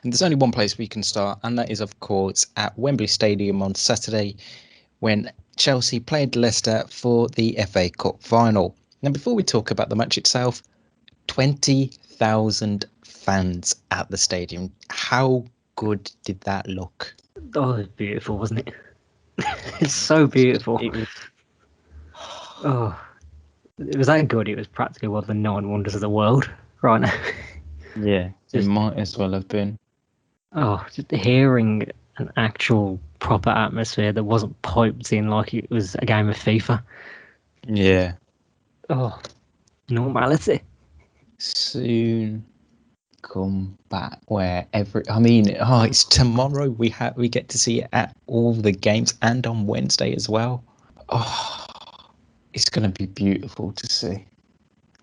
And there's only one place we can start, and that is, of course, at Wembley Stadium on Saturday when Chelsea played Leicester for the FA Cup final. Now, before we talk about the match itself, 20,000 fans at the stadium. How good did that look? Oh, it was beautiful, wasn't it? It's so beautiful. It was, Oh, it was that good. It was practically one of the 9 wonders of the world right now. yeah, it Just might as well have been. just hearing an actual proper atmosphere that wasn't piped in like it was a game of FIFA. Yeah. Oh, normality. Soon come back where it's tomorrow. We get to see it at all the games and on Wednesday as well. Oh, it's going to be beautiful to see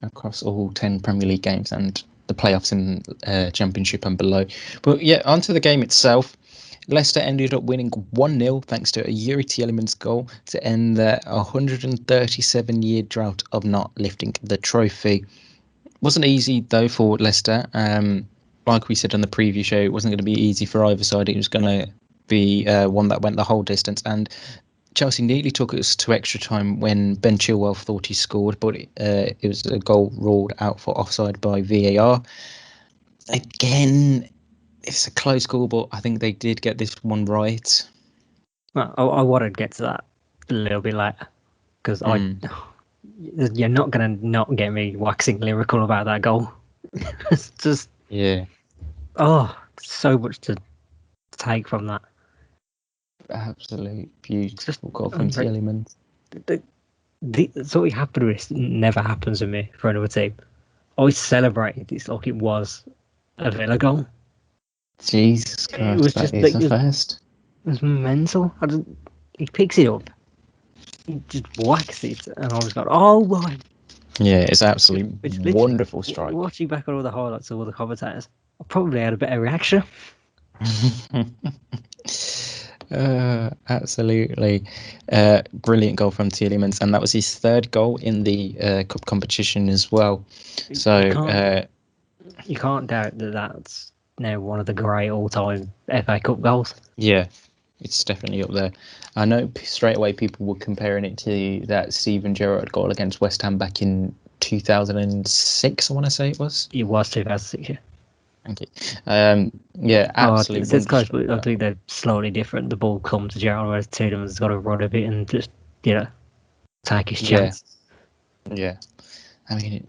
across all 10 Premier League games and the playoffs in Championship and below. But yeah, onto the game itself. Leicester ended up winning 1-0 thanks to a Yuri Tielemans goal to end their 137-year drought of not lifting the trophy. Wasn't easy though for Leicester. Like we said on the preview show, it wasn't going to be easy for either side. It was going to be one that went the whole distance, and Chelsea nearly took us to extra time when Ben Chilwell thought he scored, but it was a goal ruled out for offside by VAR. Again, it's a close call, but I think they did get this one right. Well, I want to get to that a little bit later because you're not going to not get me waxing lyrical about that goal. It's just so much to take from that. Absolute beautiful goal from Tielemans. Something happened with this never happens with me for another team. I always celebrated this like it was a Villa goal. Jesus Christ, that is a first. It was mental. He picks it up, he just whacks it, and I was like, "Oh my!" Yeah, it's absolutely wonderful strike. Watching back on all the highlights of all the commentators, I probably had a better reaction. Absolutely. Brilliant goal from Tielemans, and that was his third goal in the cup competition as well. So you can't doubt that that's now one of the great all-time FA Cup goals. Yeah, it's definitely up there. I know straight away people were comparing it to that Steven Gerrard goal against West Ham back in 2006, I want to say it was. It was 2006, yeah. Thank you. Yeah, absolutely. It's close, but I think they're slightly different. The ball comes to Gerrard, whereas Tielemans got to run a bit and just, take his chance. Yeah. I mean,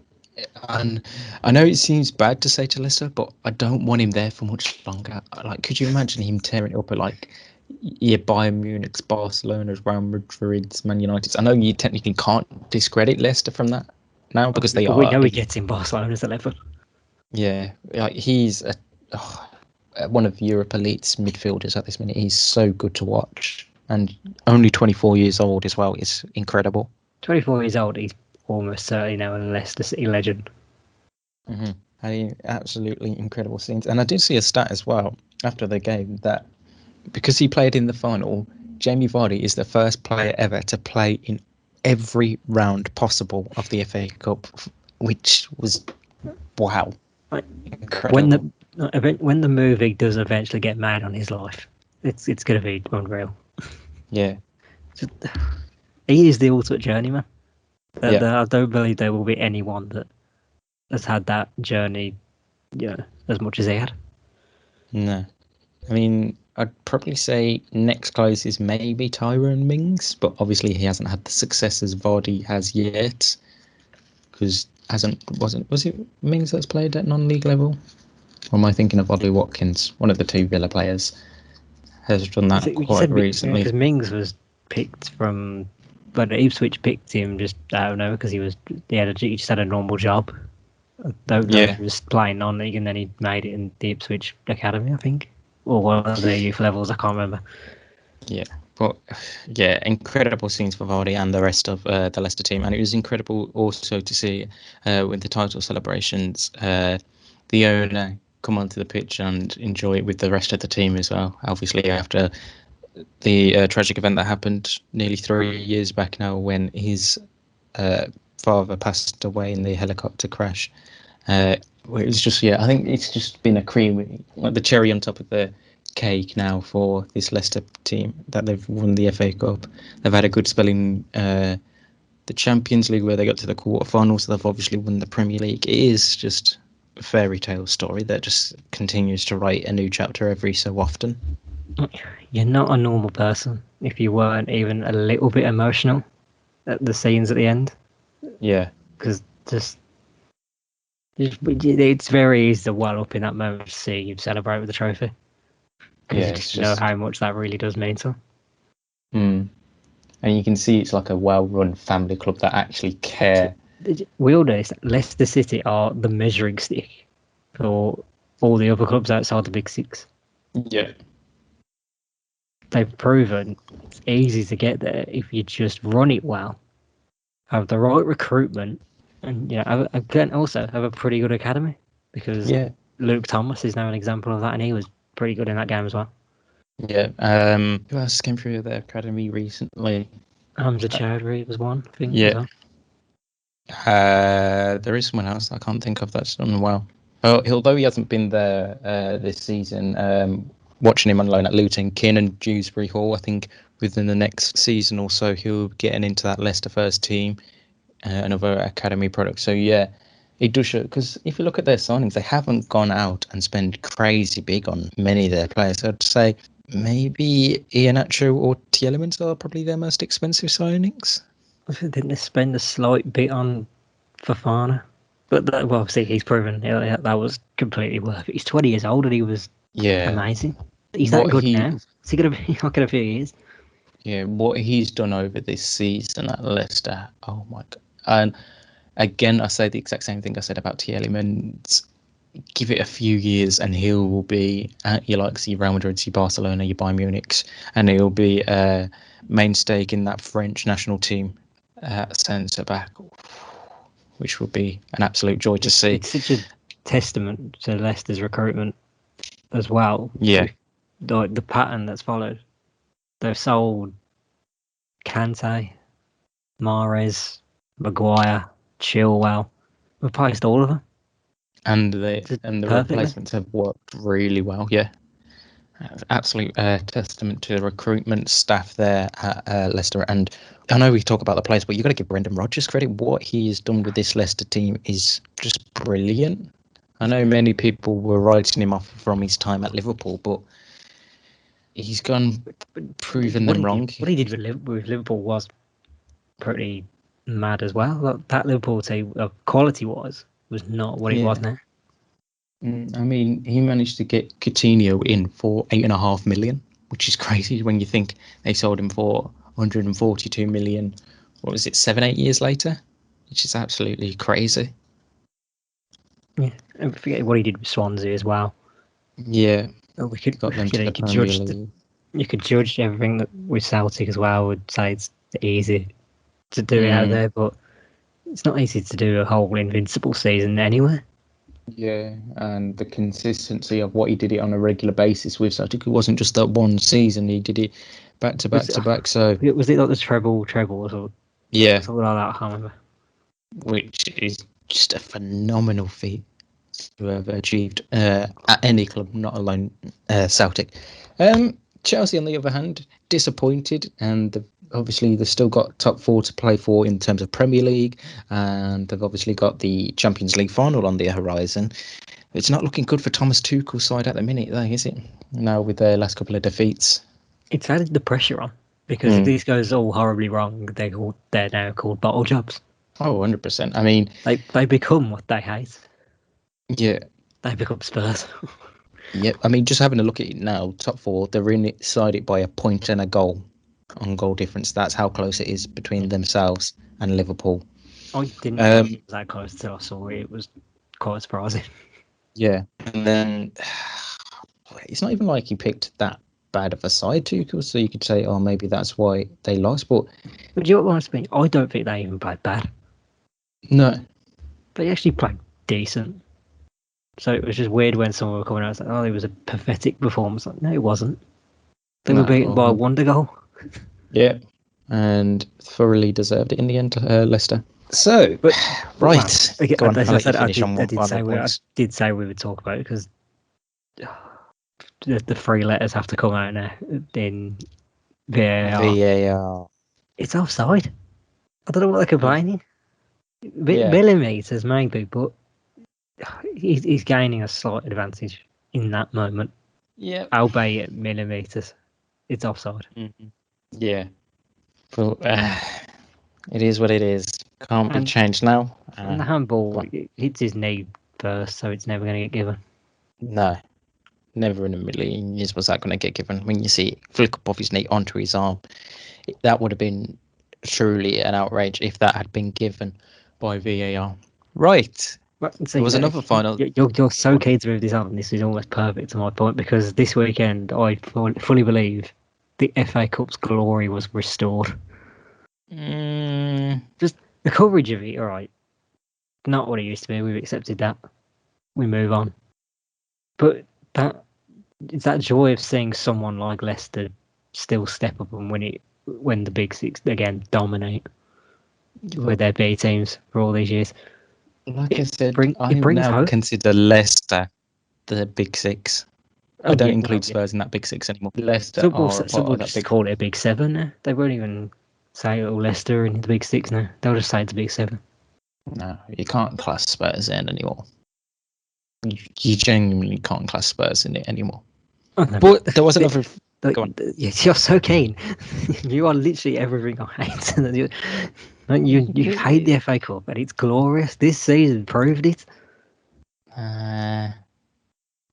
and I know it seems bad to say to Leicester, but I don't want him there for much longer. Like, could you imagine him tearing it up at Bayern Munich's, Barcelona's, Real Madrid's, Man United's? I know you technically can't discredit Leicester from that now because they are. We know he gets in Barcelona's 11. Yeah, like he's one of Europe elite's midfielders at this minute. He's so good to watch, and only 24 years old as well. It's incredible. 24 years old, he's almost certainly now a Leicester City legend. Mm-hmm. I mean, absolutely incredible scenes. And I did see a stat as well after the game that because he played in the final, Jamie Vardy is the first player ever to play in every round possible of the FA Cup, which was wow. Incredible. When the movie does eventually get made on his life, it's going to be unreal. Yeah. He is the ultimate journeyman. I don't believe there will be anyone that has had that journey, as much as he had. No. I mean, I'd probably say next close is maybe Tyrone Mings, but obviously he hasn't had the success as Vardy has yet. Because was it Mings that's played at non-league level? Or am I thinking of Ollie Watkins? One of the two Villa players has done that quite recently. Because Mings was picked from, but Ipswich picked him just out of nowhere because he just had a normal job. I don't know if he was playing non-league and then he made it in the Ipswich Academy, I think, or one of their youth levels. I can't remember. Yeah. But yeah, incredible scenes for Vardy and the rest of the Leicester team, and it was incredible also to see with the title celebrations, the owner come onto the pitch and enjoy it with the rest of the team as well. Obviously, after the tragic event that happened nearly 3 years back now, when his father passed away in the helicopter crash, Well, it's just I think it's just been a cream, like the cherry on top of the cake now for this Leicester team that they've won the FA Cup. They've had a good spell in the Champions League where they got to the quarterfinals. They've obviously won the Premier League. It is just a fairy tale story that just continues to write a new chapter every so often. You're not a normal person if you weren't even a little bit emotional at the scenes at the end. Yeah. Because it's very easy to well up in that moment to see you celebrate with the trophy. Because you just know how much that really does mean to them. And you can see it's like a well-run family club that actually care. We all know that Leicester City are the measuring stick for all the other clubs outside the Big Six. Yeah. They've proven it's easy to get there if you just run it well, have the right recruitment, and also have a pretty good academy. Because Luke Thomas is now an example of that, and he was pretty good in that game as well. Yeah. Who else came through the academy recently? Hamza Chowdhury was one, I think. Yeah. There is someone else I can't think of that's done well. Although he hasn't been there this season, watching him on loan at Luton, Kiernan Dewsbury Hall, I think within the next season or so he'll be getting into that Leicester first team, another academy product. So it does show, because if you look at their signings, they haven't gone out and spent crazy big on many of their players. I'd say maybe Iheanacho or Tielemans are probably their most expensive signings. Didn't they spend a slight bit on Fofana? But obviously he's proven that was completely worth it. He's 20 years old and he was amazing. He's that good now. Is he going to be like in a few years? Yeah, what he's done over this season at Leicester, oh my God. And again, I say the exact same thing I said about Tielemans. Give it a few years and he will be at your Real Madrid, your Barcelona, your Bayern Munich, and he'll be a mainstay in that French national team centre back, which will be an absolute joy to see. It's such a testament to Leicester's recruitment as well. Yeah. The pattern that's followed. They've sold Kante, Mahrez, Maguire, Chilwell. Replaced all of them. And the replacements have worked really well. Yeah. Absolute testament to the recruitment staff there at Leicester. And I know we talk about the players, but you've got to give Brendan Rodgers credit. What he has done with this Leicester team is just brilliant. I know many people were writing him off from his time at Liverpool, but he's gone proven them wrong. What he did with Liverpool was pretty mad as well. That Liverpool team, quality-wise, was not what it was now. I mean, he managed to get Coutinho in for $8.5 million, which is crazy when you think they sold him for 142 million. What was it, 7-8 years later? Which is absolutely crazy. Yeah, and forget what he did with Swansea as well. Yeah, we could you could judge everything that with Celtic as well. Would say it's easy to do it out there, but it's not easy to do a whole invincible season anywhere. Yeah, and the consistency of what he did it on a regular basis with Celtic. It wasn't just that one season; he did it back to back to back. So was it like the treble or something? Yeah, something like that. I can't remember. Which is just a phenomenal feat to have achieved at any club, not alone Celtic. Chelsea, on the other hand, disappointed, and obviously they've still got top four to play for in terms of Premier League, and they've obviously got the Champions League final on their horizon. It's not looking good for Thomas Tuchel's side at the minute, though, is it? Now with their last couple of defeats, it's added the pressure on, because if this goes all horribly wrong, they're now called bottle jobs. Oh, 100%. I mean, they become what they hate. Yeah, they become Spurs. Yeah, I mean, just having a look at it now, top four, they're inside it by a point and a goal on goal difference. That's how close it is between themselves and Liverpool. I didn't know it was that close until I saw it. It was quite surprising. Yeah, and then it's not even like he picked that bad of a side, Tuchel, so you could say, oh, maybe that's why they lost. But do you know what I mean? I don't think they even played bad. No. They actually played decent. So it was just weird when someone were coming out and saying, oh, it was a pathetic performance. Like, no, it wasn't. They were beaten by a wonder goal. Yeah, and thoroughly deserved it in the end, Leicester. So, But right. well, Go on. as I'll I let you said, finish on I one final I points. did say we would talk about it because the three letters have to come out now. In VAR, VAR. it's offside. I don't know what they're complaining. Yeah. Millimeters maybe, but he's gaining a slight advantage in that moment. Yeah. Albeit millimeters, it's offside. Mm-hmm. Yeah. But it is what it is. Can't be And changed now. And the Go handball on. hits his knee first, so it's never going to get given. No. Never in a million years was that going to get given. When you see it flick up off his knee onto his arm, that would have been truly an outrage if that had been given by VAR. Right. But There see, was another final. you're so keen to move this on. This is almost perfect to my point because this weekend I fully believe the FA Cup's glory was restored. Mm, Just the coverage of it, all right, not what it used to be. We've accepted that. We move on. But that it's that joy of seeing someone like Leicester still step up and win it when the big six again dominate with their B teams for all these years. like I said, I It brings now hope. consider Leicester the big six. I Oh don't yeah, include Spurs in that big six anymore. Leicester are a some part will of that just big. call it a big seven now. They won't even say Leicester in the big six now. They'll just say it's a big seven. No, you can't class Spurs in anymore. You genuinely can't class Spurs in it anymore. Oh, no, But there was another. Go on. Yes, you're so keen. You are literally everything I hate. You hate the FA Cup, and it's glorious. This season proved it. I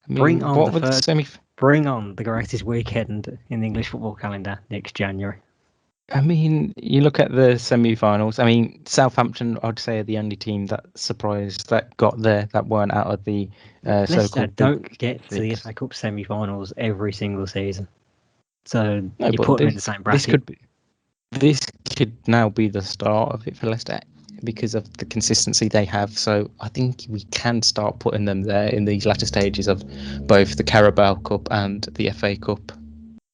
Bring mean, on what were the semi? Bring on the greatest weekend in the English football calendar next January. I mean, you look at the semi-finals. I mean, Southampton, I'd say, are the only team that surprised that got there, that weren't out of the Leicester so-called big don't get to the six. FA Cup semi-finals every single season, so No, you but put them in the same this bracket. could be, this could now be the start of it for Leicester because of the consistency they have. So I think we can start putting them there in these latter stages of both the Carabao Cup and the FA Cup.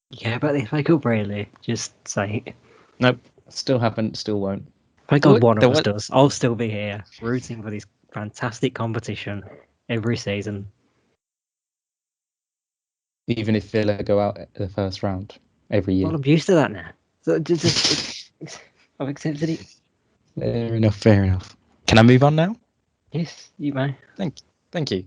Yeah, but the FA Cup really, just say it. Nope, still haven't, still won't. Thank God But one there of us was, does. I'll still be here rooting for this fantastic competition every season. even if Villa go out at the first round every Well, year. I'm used to that now. So I've accepted it. Fair enough, fair enough. Can I move on now? Yes, you may. Thank you.